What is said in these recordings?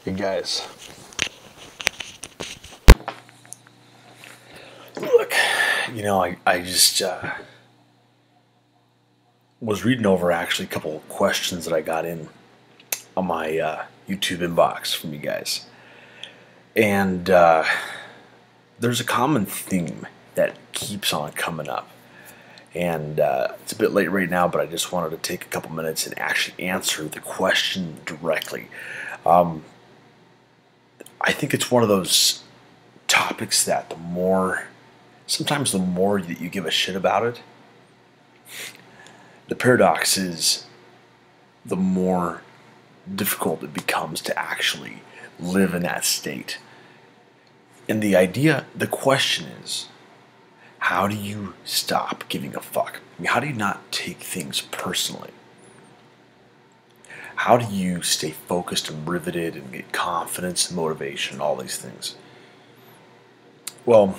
Hey guys, look, I just was reading over actually a couple of questions that I got in on my YouTube inbox from you guys. And there's a common theme that keeps on coming up. And it's a bit late right now, but I just wanted to take a couple minutes and actually answer the question directly. I think it's one of those topics that sometimes the more that you give a shit about it, the paradox is the more difficult it becomes to actually live in that state. And the question is, how do you stop giving a fuck? I mean, how do you not take things personally? How do you stay focused and riveted and get confidence and motivation, all these things? Well,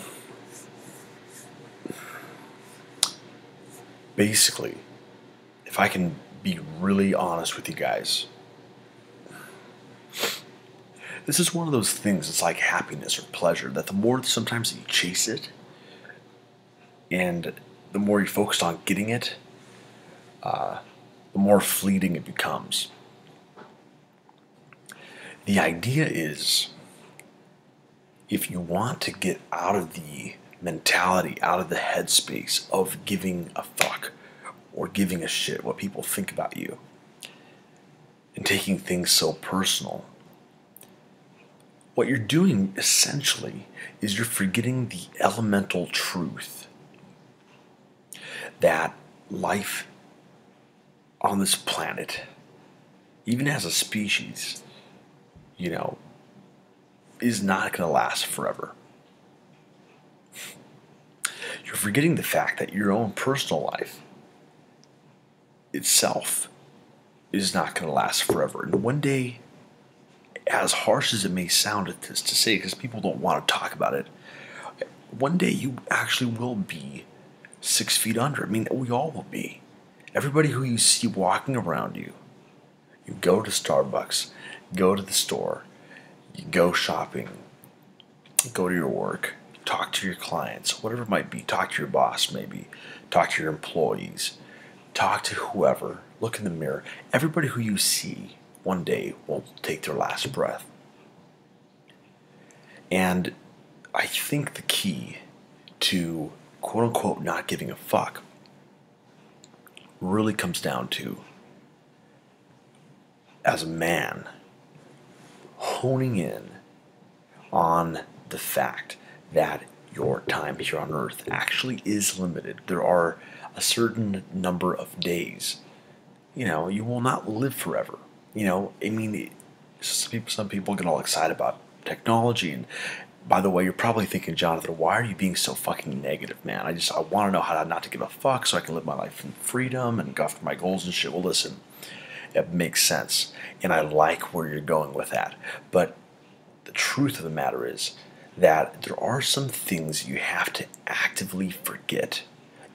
basically, if I can be really honest with you guys, this is one of those things, it's like happiness or pleasure, that the more sometimes that you chase it, and the more you're focused on getting it, the more fleeting it becomes. The idea is, if you want to get out of the mentality, out of the headspace of giving a fuck or giving a shit what people think about you and taking things so personal, what you're doing essentially is you're forgetting the elemental truth that life on this planet, even as a species, is not going to last forever. You're forgetting the fact that your own personal life itself is not going to last forever. And one day, as harsh as it may sound to say, because people don't want to talk about it, one day you actually will be 6 feet under. I mean, we all will be. Everybody who you see walking around you, you go to Starbucks, go to the store, you go shopping, go to your work, talk to your clients, whatever it might be, talk to your boss maybe, talk to your employees, talk to whoever, look in the mirror. Everybody who you see one day will take their last breath. And I think the key to quote unquote not giving a fuck really comes down to, as a man, honing in on the fact that your time here on earth actually is limited. There are a certain number of days. You will not live forever. I mean, some people get all excited about technology, and by the way, you're probably thinking, Jonathan, why are you being so fucking negative, man? I want to know how not to give a fuck so I can live my life in freedom and go after my goals and shit. Well, listen, it makes sense, and I like where you're going with that. But the truth of the matter is that there are some things you have to actively forget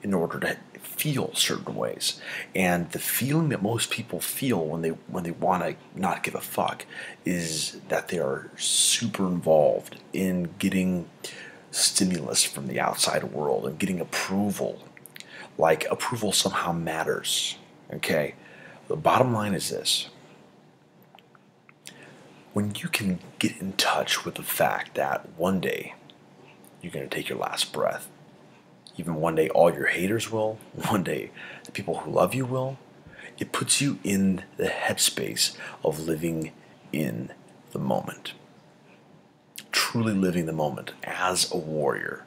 in order to feel certain ways. And the feeling that most people feel when they want to not give a fuck is that they are super involved in getting stimulus from the outside world and getting approval. Like approval somehow matters. Okay? The bottom line is this. When you can get in touch with the fact that one day you're going to take your last breath, even one day all your haters will, one day the people who love you will, it puts you in the headspace of living in the moment. Truly living the moment as a warrior.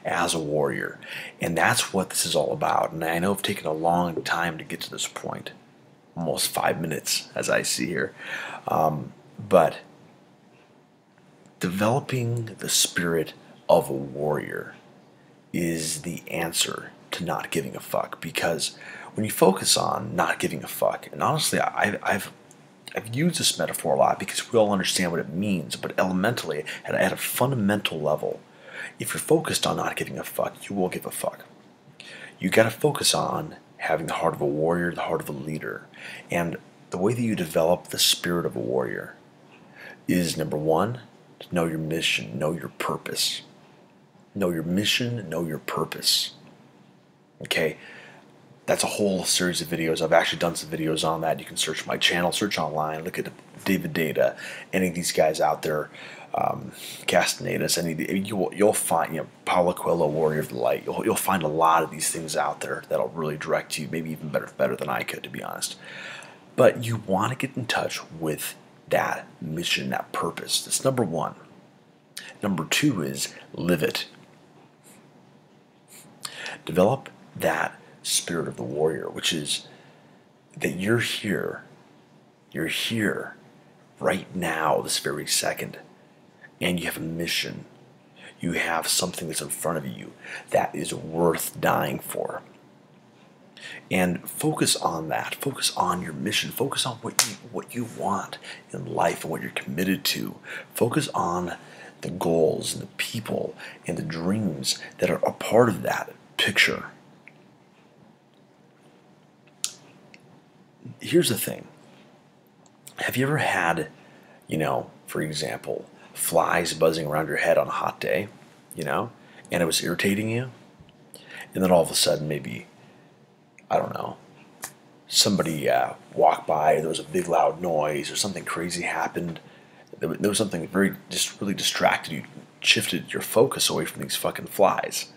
As a warrior. And that's what this is all about. And I know it's taken a long time to get to this point. Almost 5 minutes, as I see here. But developing the spirit of a warrior is the answer to not giving a fuck. Because when you focus on not giving a fuck, and honestly, I've used this metaphor a lot because we all understand what it means, but elementally, at a fundamental level, if you're focused on not giving a fuck, you will give a fuck. You got to focus on having the heart of a warrior, the heart of a leader. And the way that you develop the spirit of a warrior is number one, to know your mission, know your purpose. Know your mission, know your purpose. Okay? That's a whole series of videos. I've actually done some videos on that. You can search my channel, search online, look at David Data, any of these guys out there, Castanedas, you'll find, Paulo Coelho, Warrior of the Light. You'll find a lot of these things out there that'll really direct you, maybe even better than I could, to be honest. But you want to get in touch with that mission, that purpose. That's number one. Number two is live it. Develop that spirit of the warrior, which is that you're here right now, this very second, and you have a mission. You have something that's in front of you that is worth dying for. And focus on that. Focus on your mission. Focus on what you want in life and what you're committed to. Focus on the goals and the people and the dreams that are a part of that picture. Here's the thing. Have you ever had, for example, flies buzzing around your head on a hot day, and it was irritating you? And then all of a sudden, maybe, I don't know, somebody walked by, there was a big loud noise, or something crazy happened. There was something really distracted you, shifted your focus away from these fucking flies,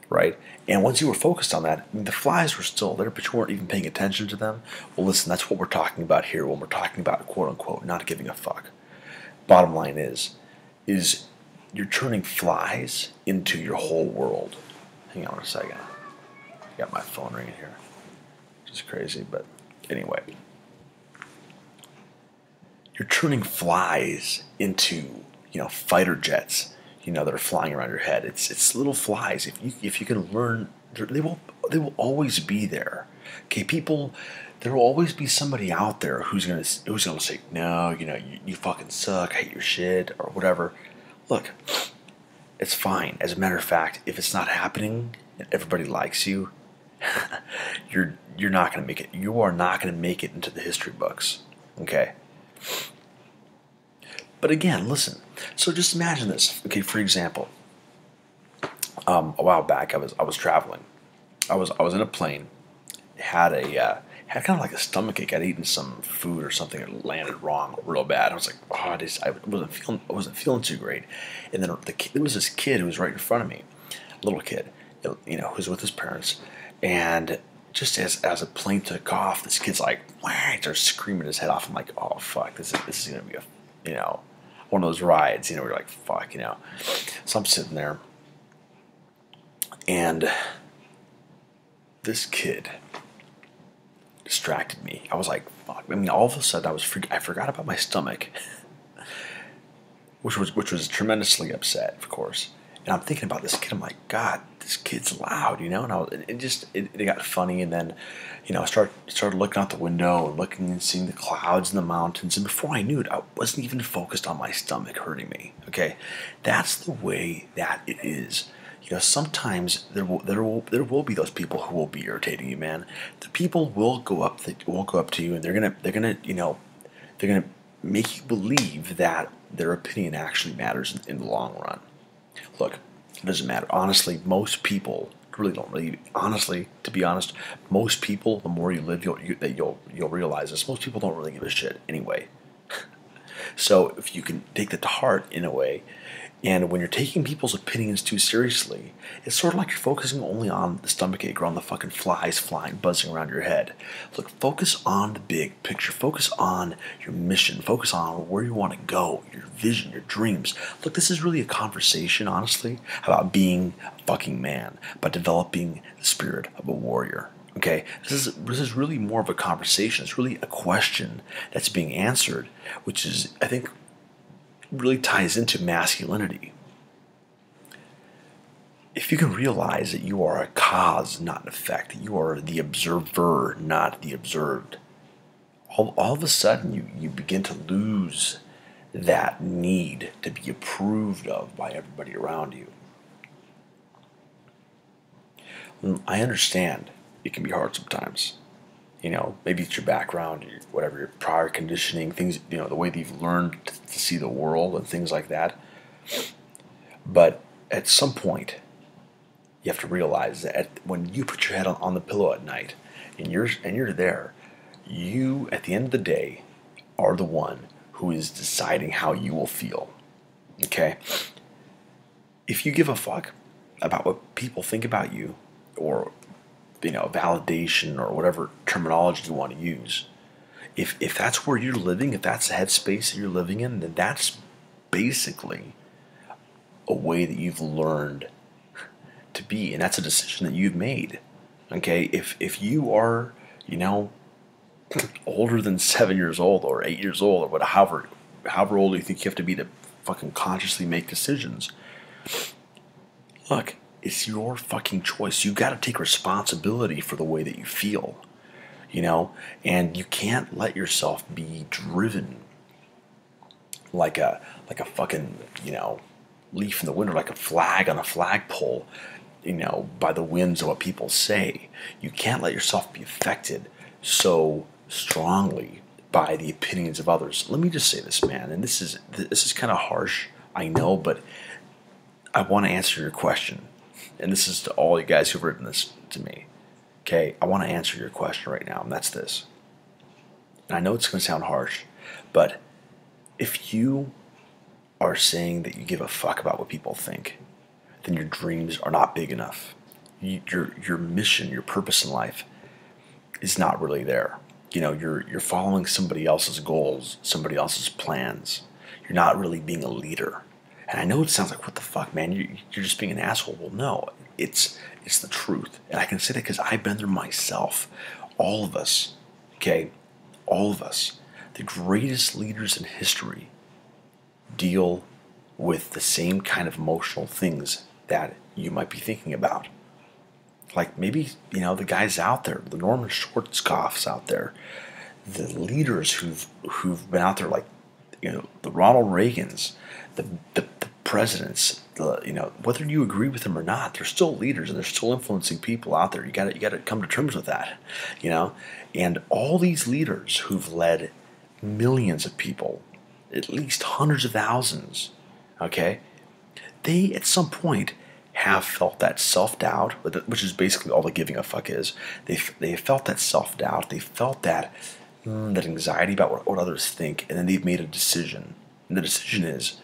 right? And once you were focused on that, the flies were still there, but you weren't even paying attention to them. Well, listen, that's what we're talking about here when we're talking about, quote unquote, not giving a fuck. Bottom line is you're turning flies into your whole world. Hang on a second. I got my phone ringing here. Which is crazy, but anyway. You're turning flies into, fighter jets, that are flying around your head. It's little flies. If you can learn, they will always be there. Okay, people, there will always be somebody out there who's gonna say, no, you fucking suck, hate your shit, or whatever. Look, it's fine. As a matter of fact, if it's not happening and everybody likes you, you're not gonna make it. You are not gonna make it into the history books. Okay. But again, listen. So just imagine this. Okay, for example, a while back I was traveling. I was in a plane. Had kind of like a stomach ache. I'd eaten some food or something that landed wrong real bad. I was like, I wasn't feeling too great. And then there was this kid who was right in front of me, little kid, who was with his parents, and just as the plane took off, this kid's like, wah, he starts screaming his head off. I'm like, oh fuck, this is gonna be a one of those rides, where you're like, fuck, So I'm sitting there, and this kid distracted me. I was like, fuck. I mean, all of a sudden, I forgot about my stomach, which was tremendously upset, of course. And I'm thinking about this kid. I'm like, God, this kid's loud, And it got funny. And then, I started looking out the window and looking and seeing the clouds and the mountains. And before I knew it, I wasn't even focused on my stomach hurting me. Okay, that's the way that it is. Sometimes there will be those people who will be irritating you, man. The people will go up to you, and they're gonna make you believe that their opinion actually matters in the long run. Look, it doesn't matter. Honestly, most people really don't really. Honestly, to be honest, most people, the more you live, you'll realize this. Most people don't really give a shit anyway. So if you can take that to heart in a way, and when you're taking people's opinions too seriously, it's sort of like you're focusing only on the stomachache or on the fucking flies flying, buzzing around your head. Look, focus on the big picture. Focus on your mission. Focus on where you want to go, your vision, your dreams. Look, this is really a conversation, honestly, about being a fucking man, about developing the spirit of a warrior. Okay, this is really more of a conversation. It's really a question that's being answered, which is, I think, really ties into masculinity. If you can realize that you are a cause, not an effect, that you are the observer, not the observed, all of a sudden you begin to lose that need to be approved of by everybody around you. I understand it can be hard sometimes. Maybe it's your background, whatever, your prior conditioning, things, the way that you've learned to see the world and things like that. But at some point, you have to realize that when you put your head on the pillow at night and you're there, you, at the end of the day, are the one who is deciding how you will feel. Okay? If you give a fuck about what people think about you, or validation, or whatever terminology you want to use, if that's where you're living, if that's the headspace that you're living in, then that's basically a way that you've learned to be, and that's a decision that you've made. Okay? If you are, older than 7 years old or 8 years old, or however old you think you have to be to fucking consciously make decisions, look, it's your fucking choice. You got to take responsibility for the way that you feel, and you can't let yourself be driven like a fucking leaf in the wind, or like a flag on a flagpole, by the winds of what people say. You can't let yourself be affected so strongly by the opinions of others. Let me just say this, man, and this is kind of harsh, I know, but I want to answer your question. And this is to all you guys who've written this to me. Okay, I want to answer your question right now, and that's this. And I know it's going to sound harsh, but if you are saying that you give a fuck about what people think, then your dreams are not big enough. Your mission, your purpose in life is not really there. You're following somebody else's goals, somebody else's plans. You're not really being a leader. And I know it sounds like, what the fuck, man? You're just being an asshole. Well, no, it's the truth. And I can say that because I've been there myself. All of us, okay? All of us. The greatest leaders in history deal with the same kind of emotional things that you might be thinking about. Like maybe, the guys out there, the Norman Schwarzkopfs out there, the leaders who've been out there, like, the Ronald Reagans, the presidents, whether you agree with them or not, they're still leaders and they're still influencing people out there. You got to come to terms with that, And all these leaders who've led millions of people, at least hundreds of thousands, okay, they at some point have felt that self-doubt, which is basically all the giving a fuck is. They felt that self-doubt. They felt that anxiety about what others think, and then they've made a decision. And the decision is,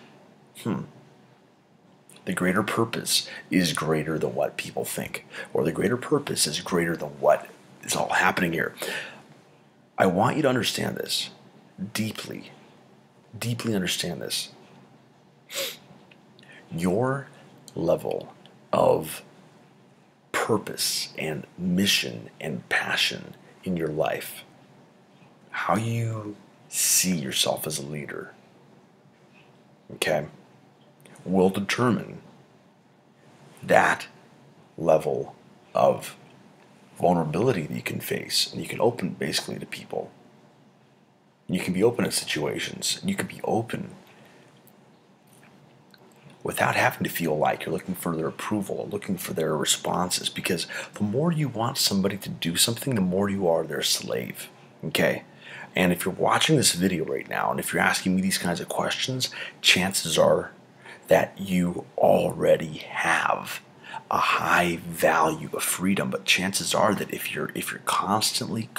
the greater purpose is greater than what people think, or the greater purpose is greater than what is all happening here. I want you to understand this deeply, deeply understand this. Your level of purpose and mission and passion in your life, how you see yourself as a leader, okay, will determine that level of vulnerability that you can face, and you can open basically to people. You can be open in situations, and you can be open without having to feel like you're looking for their approval or looking for their responses, because the more you want somebody to do something, the more you are their slave, okay? And if you're watching this video right now, and if you're asking me these kinds of questions, chances are that you already have a high value of freedom. But chances are that if you're constantly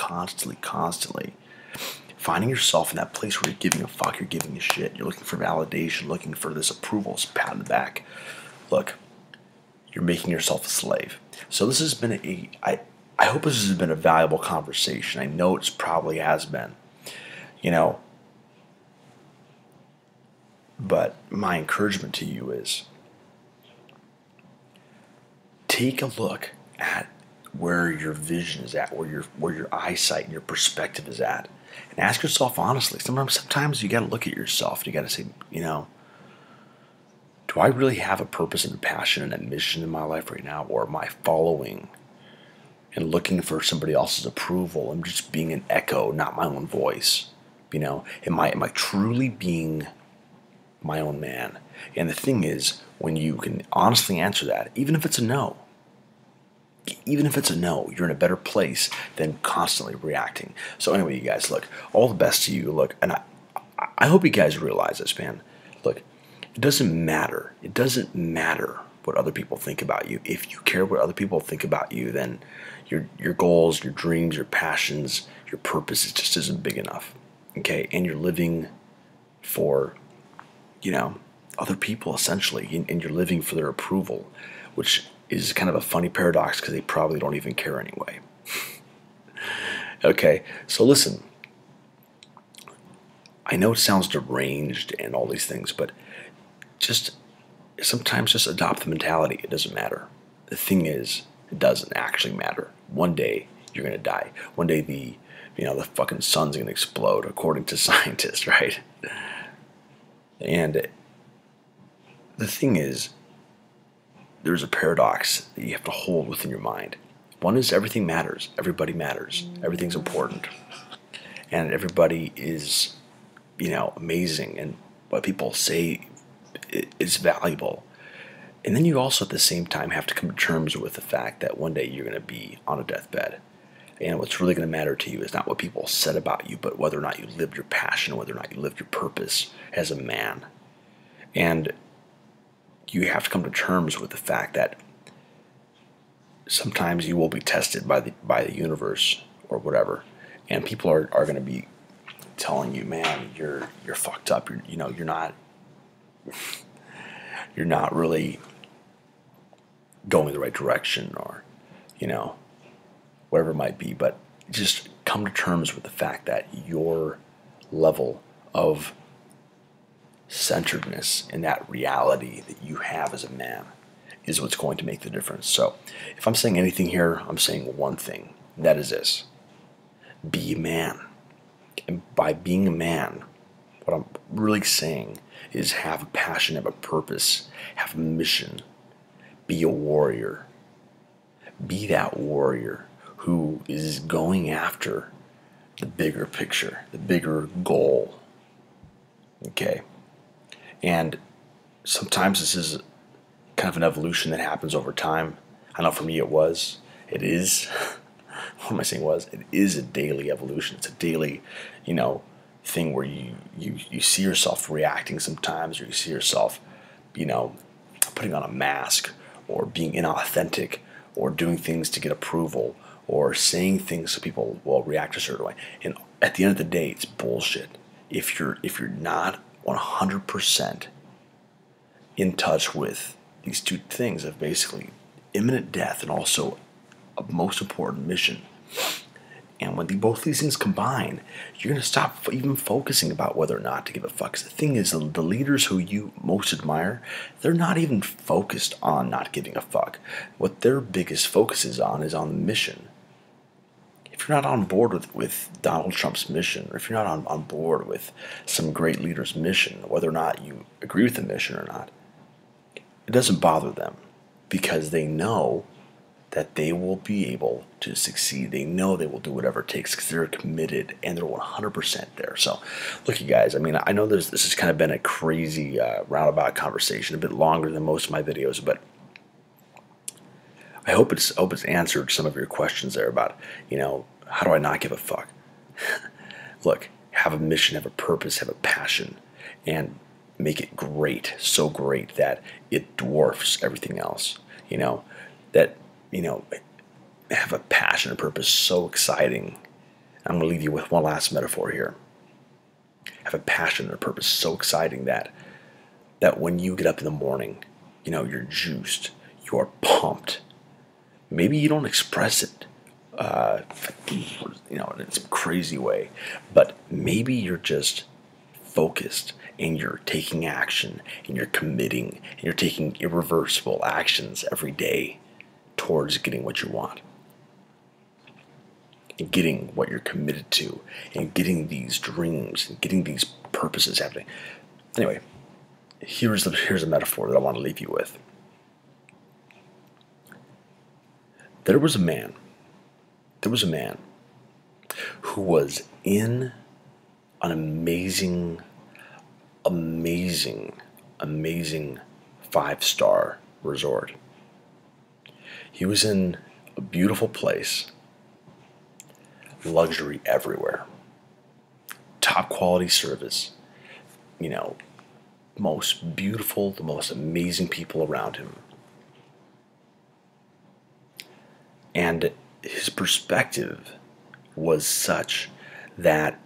finding yourself in that place where you're giving a fuck, you're giving a shit, you're looking for validation, looking for this approval, this pat on the back, look, you're making yourself a slave. So this has been I hope this has been a valuable conversation. I know it probably has been, but my encouragement to you is, take a look at where your vision is at, where your eyesight and your perspective is at, and ask yourself honestly. Sometimes you got to look at yourself and you got to say, do I really have a purpose and a passion and a mission in my life right now, or am I following and looking for somebody else's approval? I'm just being an echo, not my own voice. Am I truly being my own man? And the thing is, when you can honestly answer that, even if it's a no, even if it's a no, you're in a better place than constantly reacting. So anyway, you guys, look, all the best to you. Look, and I hope you guys realize this, man. Look, it doesn't matter. It doesn't matter what other people think about you. If you care what other people think about you, then your goals, your dreams, your passions, your purpose, it just isn't big enough. Okay, and you're living for, other people essentially, and you're living for their approval, which is kind of a funny paradox because they probably don't even care anyway. Okay, so listen, I know it sounds deranged and all these things, but sometimes just adopt the mentality. It doesn't matter. The thing is, it doesn't actually matter. One day you're gonna die. One day the fucking sun's gonna explode, according to scientists, right? And the thing is, there's a paradox that you have to hold within your mind. One is everything matters. Everybody matters. Everything's important. And everybody is, amazing. And what people say is valuable. And then you also at the same time have to come to terms with the fact that one day you're going to be on a deathbed. And what's really going to matter to you is not what people said about you, but whether or not you lived your passion, whether or not you lived your purpose as a man. And you have to come to terms with the fact that sometimes you will be tested by the universe or whatever, and people are going to be telling you, man, you're fucked up. You're not really going the right direction, or whatever it might be. But just come to terms with the fact that your level of centeredness in that reality that you have as a man is what's going to make the difference. So if I'm saying anything here, I'm saying one thing. That is this: be a man. And by being a man, what I'm really saying is have a passion, have a purpose, have a mission. Be a warrior. Be that warrior who is going after the bigger picture, the bigger goal. Okay? And sometimes this is kind of an evolution that happens over time. I know for me it is. What am I saying was? It is a daily evolution. It's a daily, thing where you see yourself reacting sometimes, or you see yourself, putting on a mask, or being inauthentic, or doing things to get approval, or saying things so people will react a certain way. And at the end of the day, it's bullshit. If you're not 100% in touch with these two things of basically imminent death and also a most important mission, and when both these things combine, you're going to stop even focusing about whether or not to give a fuck. 'Cause the thing is, the leaders who you most admire, they're not even focused on not giving a fuck. What their biggest focus is on the mission. If you're not on board with Donald Trump's mission, or if you're not on board with some great leader's mission, whether or not you agree with the mission or not, it doesn't bother them, because they know that they will be able to succeed. They know they will do whatever it takes because they're committed and they're 100% there. So, look, you guys, I know this has kind of been a crazy roundabout conversation, a bit longer than most of my videos, but I hope it's answered some of your questions there about, how do I not give a fuck? Look, have a mission, have a purpose, have a passion, and make it great, so great that it dwarfs everything else. Have a passion and purpose so exciting. I'm going to leave you with one last metaphor here. Have a passion and a purpose so exciting that when you get up in the morning, you're juiced, you're pumped. Maybe you don't express it, in some crazy way, but maybe you're just focused and you're taking action and you're committing and you're taking irreversible actions every day towards getting what you want, and getting what you're committed to, and getting these dreams and getting these purposes happening. Anyway, here's a metaphor that I want to leave you with. There was a man who was in an amazing 5-star resort. He was in A beautiful place, luxury everywhere, top quality service, you know, most beautiful, the most amazing people around him. And his perspective was such that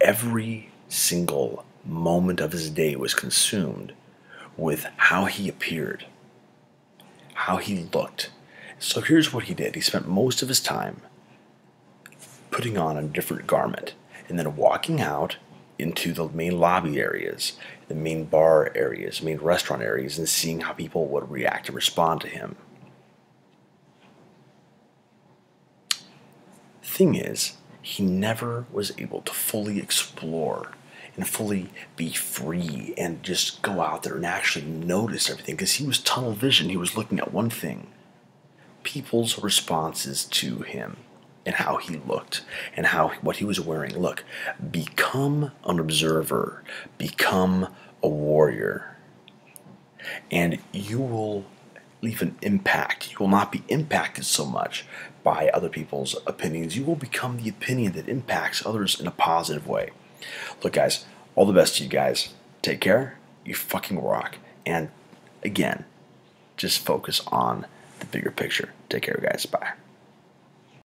every single moment of his day was consumed with how he appeared, how he looked. So here's what he did. He spent most of his time putting on a different garment and then walking out into the main lobby areas, the main bar areas, main restaurant areas, and seeing how people would react and respond to him. Thing is, he never was able to fully explore and fully be free and just go out there and actually notice everything because he was tunnel vision. He was looking at one thing: people's responses to him and how he looked and what he was wearing. Look, become an observer, become a warrior, and you will leave an impact. You will not be impacted so much by other people's opinions. You will become the opinion that impacts others in a positive way. Look, guys, all the best to you guys. Take care. You fucking rock. And again, just focus on the bigger picture. Take care, guys. Bye.